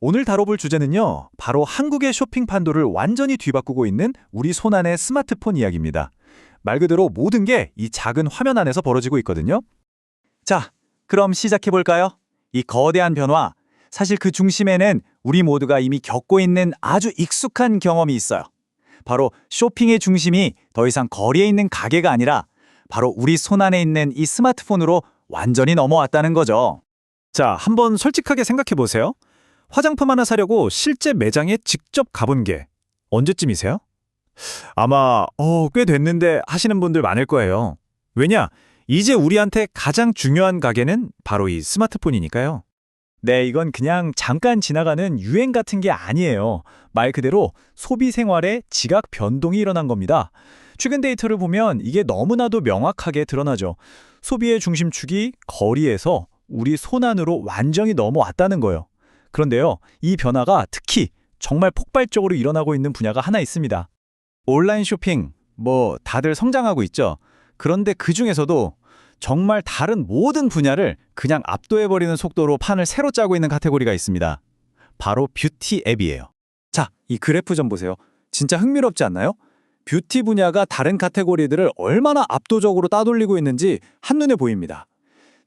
오늘 다뤄볼 주제는요, 바로 한국의 쇼핑 판도를 완전히 뒤바꾸고 있는 우리 손안의 스마트폰 이야기입니다. 말 그대로 모든 게 이 작은 화면 안에서 벌어지고 있거든요. 자, 그럼 시작해볼까요? 이 거대한 변화, 사실 그 중심에는 우리 모두가 이미 겪고 있는 아주 익숙한 경험이 있어요. 바로 쇼핑의 중심이 더 이상 거리에 있는 가게가 아니라 바로 우리 손안에 있는 이 스마트폰으로 완전히 넘어왔다는 거죠. 자, 한번 솔직하게 생각해보세요. 화장품 하나 사려고 실제 매장에 직접 가본 게 언제쯤이세요? 아마 꽤 됐는데 하시는 분들 많을 거예요. 왜냐? 이제 우리한테 가장 중요한 가게는 바로 이 스마트폰이니까요. 네, 이건 그냥 잠깐 지나가는 유행 같은 게 아니에요. 말 그대로 소비 생활에 지각 변동이 일어난 겁니다. 최근 데이터를 보면 이게 너무나도 명확하게 드러나죠. 소비의 중심축이 거리에서 우리 손안으로 완전히 넘어왔다는 거예요. 그런데요, 이 변화가 특히 정말 폭발적으로 일어나고 있는 분야가 하나 있습니다. 온라인 쇼핑, 다들 성장하고 있죠. 그런데 그 중에서도 정말 다른 모든 분야를 그냥 압도해버리는 속도로 판을 새로 짜고 있는 카테고리가 있습니다. 바로 뷰티 앱이에요. 자, 이 그래프 좀 보세요. 진짜 흥미롭지 않나요? 뷰티 분야가 다른 카테고리들을 얼마나 압도적으로 따돌리고 있는지 한눈에 보입니다.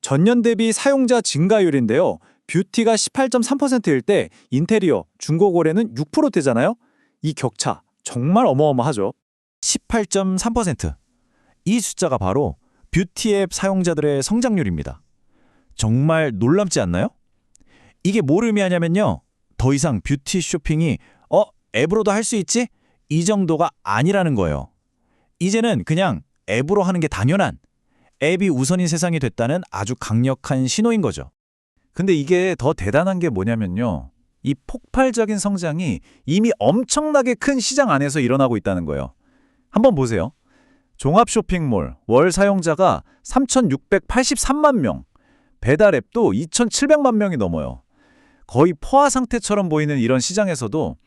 전년 대비 사용자 증가율인데요. 뷰티가 18.3%일 때 인테리어, 중고거래는 6%대잖아요? 이 격차 정말 어마어마하죠. 18.3%. 이 숫자가 바로 뷰티 앱 사용자들의 성장률입니다. 정말 놀랍지 않나요? 이게 뭘 의미하냐면요. 더 이상 뷰티 쇼핑이 앱으로도 할 수 있지? 이 정도가 아니라는 거예요. 이제는 그냥 앱으로 하는 게 당연한, 앱이 우선인 세상이 됐다는 아주 강력한 신호인 거죠. 근데 이게 더 대단한 게 뭐냐면요. 이 폭발적인 성장이 이미 엄청나게 큰 시장 안에서 일어나고 있다는 거예요. 한번 보세요. 종합 쇼핑몰 월 사용자가 3,683만 명, 배달 앱도 2,700만 명이 넘어요. 거의 포화 상태처럼 보이는 이런 시장에서도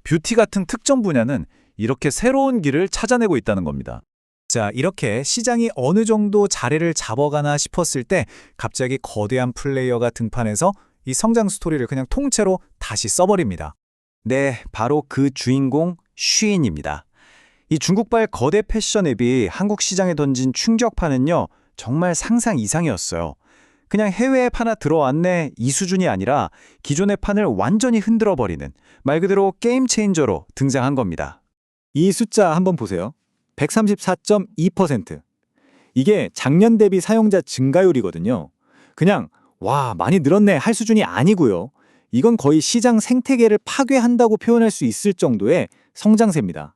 뷰티 같은 특정 분야는 이렇게 새로운 길을 찾아내고 있다는 겁니다. 자, 이렇게 시장이 어느 정도 자리를 잡아가나 싶었을 때 갑자기 거대한 플레이어가 등판해서 이 성장 스토리를 그냥 통째로 다시 써버립니다. 네, 바로 그 주인공 쉬인입니다. 이 중국발 거대 패션 앱이 한국 시장에 던진 충격파는요, 정말 상상 이상이었어요. 그냥 해외 앱 하나 들어왔네 이 수준이 아니라 기존의 판을 완전히 흔들어버리는 말 그대로 게임 체인저로 등장한 겁니다. 이 숫자 한번 보세요. 134.2%. 이게 작년 대비 사용자 증가율이거든요. 그냥 와, 많이 늘었네 할 수준이 아니고요. 이건 거의 시장 생태계를 파괴한다고 표현할 수 있을 정도의 성장세입니다.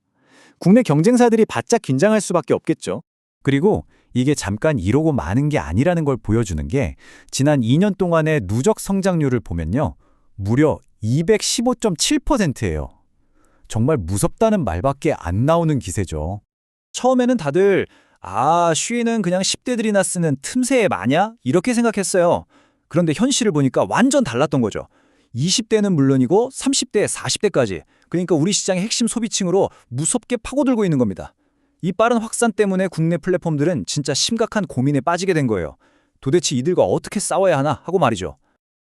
국내 경쟁사들이 바짝 긴장할 수밖에 없겠죠. 그리고 이게 잠깐 이러고 마는 게 아니라는 걸 보여주는 게 지난 2년 동안의 누적 성장률을 보면요. 무려 215.7%예요. 정말 무섭다는 말밖에 안 나오는 기세죠. 처음에는 다들 쉬인은 그냥 10대들이나 쓰는 틈새 앱 아냐? 이렇게 생각했어요. 그런데 현실을 보니까 완전 달랐던 거죠. 20대는 물론이고 30대, 40대까지. 그러니까 우리 시장의 핵심 소비층으로 무섭게 파고들고 있는 겁니다. 이 빠른 확산 때문에 국내 플랫폼들은 진짜 심각한 고민에 빠지게 된 거예요. 도대체 이들과 어떻게 싸워야 하나 하고 말이죠.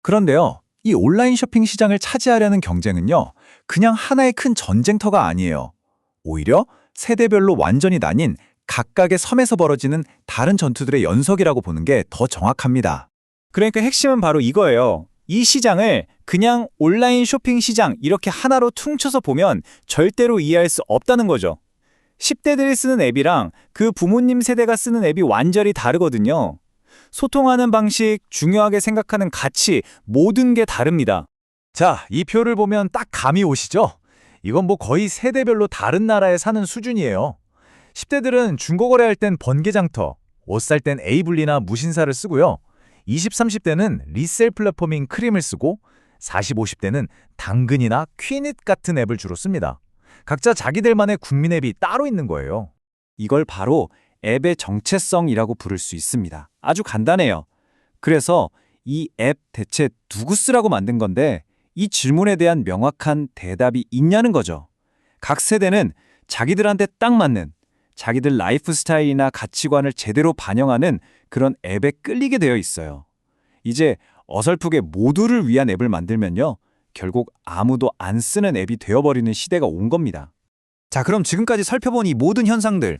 그런데요, 이 온라인 쇼핑 시장을 차지하려는 경쟁은요, 그냥 하나의 큰 전쟁터가 아니에요. 오히려 세대별로 완전히 나뉜 각각의 섬에서 벌어지는 다른 전투들의 연속이라고 보는 게 더 정확합니다. 그러니까 핵심은 바로 이거예요. 이 시장을 그냥 온라인 쇼핑 시장 이렇게 하나로 퉁쳐서 보면 절대로 이해할 수 없다는 거죠. 10대들이 쓰는 앱이랑 그 부모님 세대가 쓰는 앱이 완전히 다르거든요. 소통하는 방식, 중요하게 생각하는 가치, 모든 게 다릅니다. 자, 이 표를 보면 딱 감이 오시죠? 이건 거의 세대별로 다른 나라에 사는 수준이에요. 10대들은 중고거래할 땐 번개장터, 옷 살 땐 에이블리나 무신사를 쓰고요. 20, 30대는 리셀 플랫폼인 크림을 쓰고 40, 50대는 당근이나 퀴닛 같은 앱을 주로 씁니다. 각자 자기들만의 국민 앱이 따로 있는 거예요. 이걸 바로 앱의 정체성이라고 부를 수 있습니다. 아주 간단해요. 그래서 이 앱 대체 누구 쓰라고 만든 건데 이 질문에 대한 명확한 대답이 있냐는 거죠. 각 세대는 자기들한테 딱 맞는, 자기들 라이프 스타일이나 가치관을 제대로 반영하는 그런 앱에 끌리게 되어 있어요. 이제 어설프게 모두를 위한 앱을 만들면요, 결국 아무도 안 쓰는 앱이 되어버리는 시대가 온 겁니다. 자, 그럼 지금까지 살펴본 이 모든 현상들,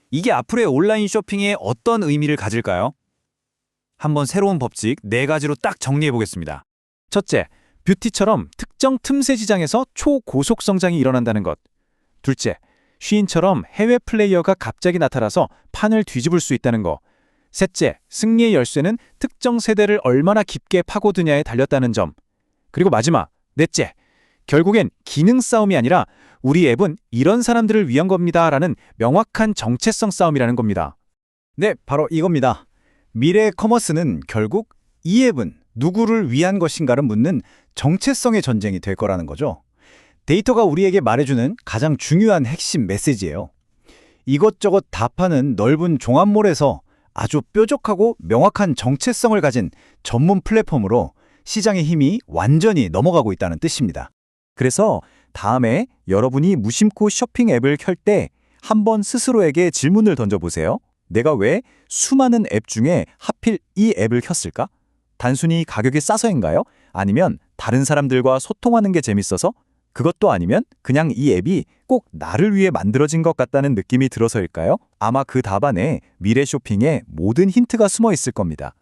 이게 앞으로의 온라인 쇼핑에 어떤 의미를 가질까요? 한번 새로운 법칙 4가지로 딱 정리해 보겠습니다. 첫째, 뷰티처럼 특정 틈새 시장에서 초고속 성장이 일어난다는 것. 둘째, 쉬인처럼 해외 플레이어가 갑자기 나타나서 판을 뒤집을 수 있다는 것. 셋째, 승리의 열쇠는 특정 세대를 얼마나 깊게 파고드냐에 달렸다는 점. 그리고 마지막, 넷째, 결국엔 기능 싸움이 아니라 우리 앱은 이런 사람들을 위한 겁니다라는 명확한 정체성 싸움이라는 겁니다. 네, 바로 이겁니다. 미래의 커머스는 결국 이 앱은 누구를 위한 것인가를 묻는 정체성의 전쟁이 될 거라는 거죠. 데이터가 우리에게 말해주는 가장 중요한 핵심 메시지예요. 이것저것 다 파는 넓은 종합몰에서 아주 뾰족하고 명확한 정체성을 가진 전문 플랫폼으로 시장의 힘이 완전히 넘어가고 있다는 뜻입니다. 그래서 다음에 여러분이 무심코 쇼핑 앱을 켤 때 한번 스스로에게 질문을 던져보세요. 내가 왜 수많은 앱 중에 하필 이 앱을 켰을까? 단순히 가격이 싸서인가요? 아니면 다른 사람들과 소통하는 게 재밌어서? 그것도 아니면 그냥 이 앱이 꼭 나를 위해 만들어진 것 같다는 느낌이 들어서일까요? 아마 그 답 안에 미래 쇼핑의 모든 힌트가 숨어 있을 겁니다.